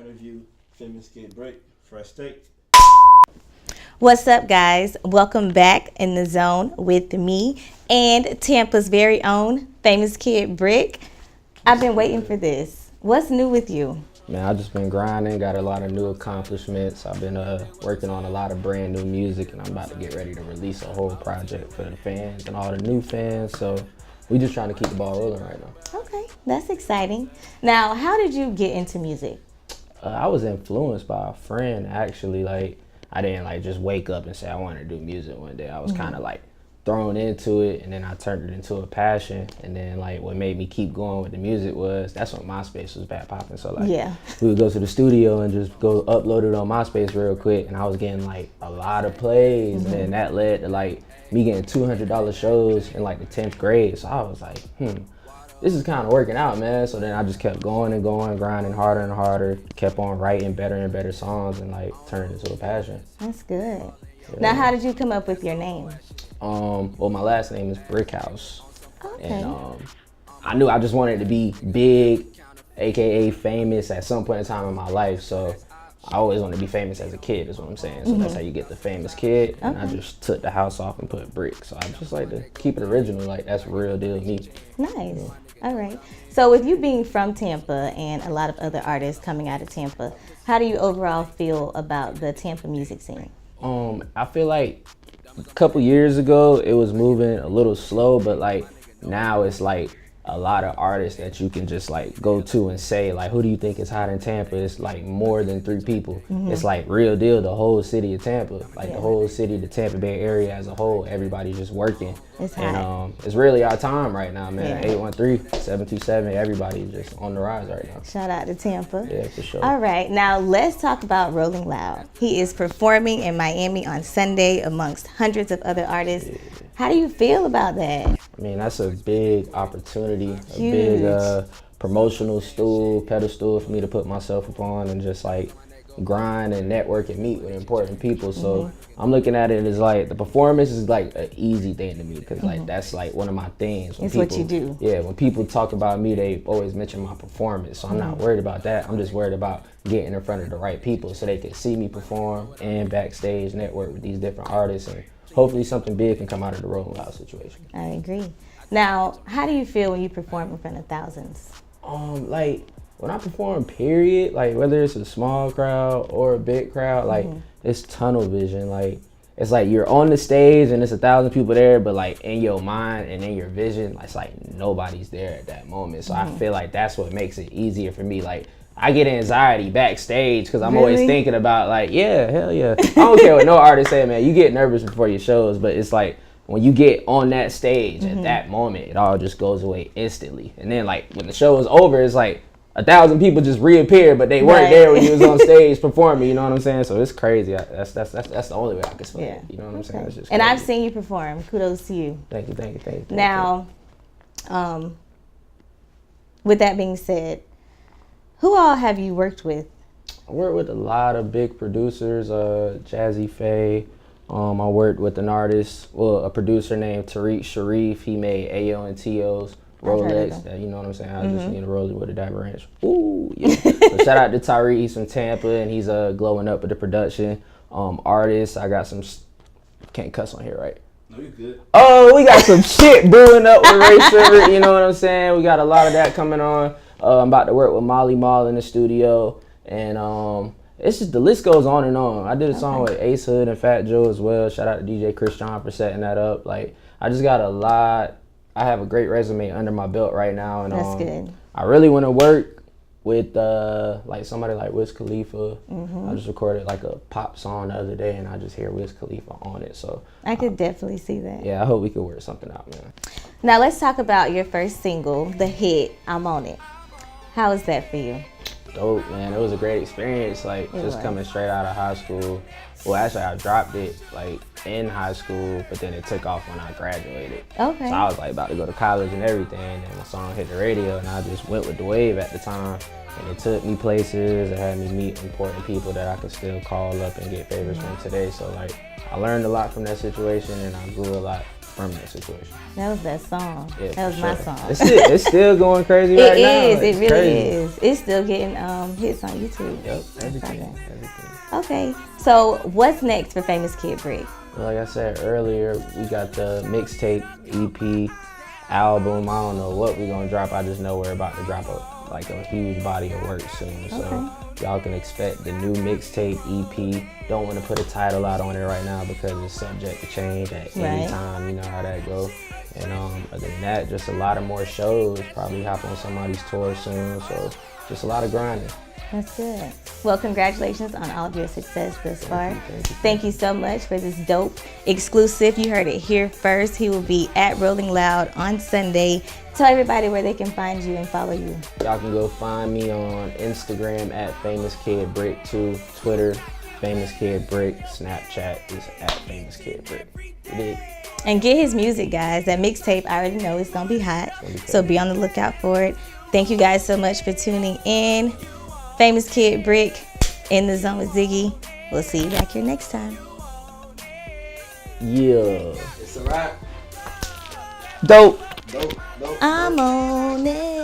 interview Famous Kid Break, Fresh Steak. What's up, guys? Welcome back in the zone with me and Tampa's very own Famous Kid Brick. I've been waiting for this. What's new with you? Man, I've just been grinding, got a lot of new accomplishments. I've been working on a lot of brand new music, and I'm about to get ready to release a whole project for the fans and all the new fans. So we just trying to keep the ball rolling right now. Okay, that's exciting. Now, how did you get into music? I was influenced by a friend, actually. Like, I didn't just wake up and say I wanted to do music one day. I was kind of thrown into it, and then I turned it into a passion. And then what made me keep going with the music was that's when MySpace was back popping. So we would go to the studio and just go upload it on MySpace real quick, and I was getting a lot of plays, and then that led to me getting $200 shows in the 10th grade. So I was like, this is kind of working out, man. So then I just kept going and going, grinding harder and harder, kept on writing better and better songs, and turned it into a passion. That's good. Yeah. Now, how did you come up with your name? Well, my last name is Brickhouse. Okay. And I knew I just wanted to be big, AKA famous at some point in time in my life. So I always wanted to be famous as a kid, is what I'm saying. So that's how you get the famous kid. And I just took the house off and put Brick. So I just like to keep it original, that's real deal me. Nice. Yeah. All right. So with you being from Tampa and a lot of other artists coming out of Tampa, how do you overall feel about the Tampa music scene? I feel like a couple years ago it was moving a little slow, but now it's a lot of artists that you can just go to and say who do you think is hot in Tampa? It's more than 3 people. It's real deal, the whole city of Tampa, the whole city, the Tampa Bay area as a whole, everybody's just working. It's hot. And it's really our time right now, man. 813-727, everybody's just on the rise right now. Shout out to Tampa. Yeah, for sure. All right, now let's talk about Rolling Loud. He is performing in Miami on Sunday amongst hundreds of other artists. Yeah. How do you feel about that? I mean, that's a big opportunity, Huge. A big promotional pedestal for me to put myself upon and just grind and network and meet with important people. So I'm looking at it as the performance is an easy thing to me because that's one of my things. It's what you do. Yeah, when people talk about me, they always mention my performance. So I'm not worried about that. I'm just worried about getting in front of the right people so they can see me perform and backstage network with these different artists, and hopefully something big can come out of the Rolling Loud situation. I agree. Now, how do you feel when you perform in front of thousands? When I perform, period, whether it's a small crowd or a big crowd, it's tunnel vision. It's you're on the stage and it's 1,000 people there, but in your mind and in your vision, it's nobody's there at that moment. So I feel that's what makes it easier for me. I get anxiety backstage because I'm always thinking about yeah, hell yeah. I don't care what no artist say, man. You get nervous before your shows, but it's when you get on that stage at that moment, it all just goes away instantly. And then when the show is over, it's 1,000 people just reappear, but they weren't there when you was on stage performing. You know what I'm saying? So it's crazy. That's the only way I can explain it. You know what I'm saying? It's just and crazy. I've seen you perform. Kudos to you. Thank you. Now, with that being said, who all have you worked with? I worked with a lot of big producers, Jazzy Faye. I worked with an artist, a producer named Tariq Sharif. He made Ayo and T.O.'s Rolex. You know what I'm saying? I just need to roll it with a Diamond Ranch. Ooh, yeah. So shout out to Tariq. He's from Tampa, and he's glowing up with the production. Artists, I got some. Can't cuss on here, right? No, you're good. Oh, we got some shit brewing up with Ray Sugar. You know what I'm saying? We got a lot of that coming on. I'm about to work with Molly Mall in the studio, and it's just the list goes on and on. I did a song with Ace Hood and Fat Joe as well. Shout out to DJ Chris John for setting that up. I just got a lot. I have a great resume under my belt right now, and that's good. I really want to work with somebody like Wiz Khalifa. I just recorded a pop song the other day, and I just hear Wiz Khalifa on it. So I could definitely see that. Yeah, I hope we could work something out, man. Now let's talk about your first single, the hit "I'm On It." How was that for you? Dope, man. It was a great experience. Just coming straight out of high school. Well, actually, I dropped it in high school, but then it took off when I graduated. Okay. So I was about to go to college and everything, and the song hit the radio, and I just went with the wave at the time. And it took me places. It had me meet important people that I could still call up and get favors from today. So I learned a lot from that situation, and I grew a lot from that situation. That was that song. Yeah, That was for my sure. song. It's still going crazy It right now. is. Like, It it's really crazy. is. It's still getting hits on YouTube. Yep, everything. that. Everything. Okay. So what's next for Famous Kid Brick? Like I said earlier, we got the mixtape, EP, album. I don't know what we're gonna drop. I just know we're about to drop a huge body of work soon. So y'all can expect the new mixtape, EP. Don't want to put a title out on it right now because it's subject to change at any time. You know how that goes. And other than that, just a lot of more shows. Probably hop on somebody's tour soon. So just a lot of grinding. That's good. Well, congratulations on all of your success thus far. Thank you so much for this dope exclusive. You heard it here first. He will be at Rolling Loud on Sunday. Tell everybody where they can find you and follow you. Y'all can go find me on Instagram at FamousKidBrick2, Twitter, FamousKidBrick, Snapchat is at FamousKidBrick. And get his music, guys. That mixtape, I already know it's going to be hot. So be on the lookout for it. Thank you guys so much for tuning in. Famous Kid Brick in the zone with Ziggy. We'll see you back here next time. Yeah. It's a wrap. Dope. Dope. I'm on it.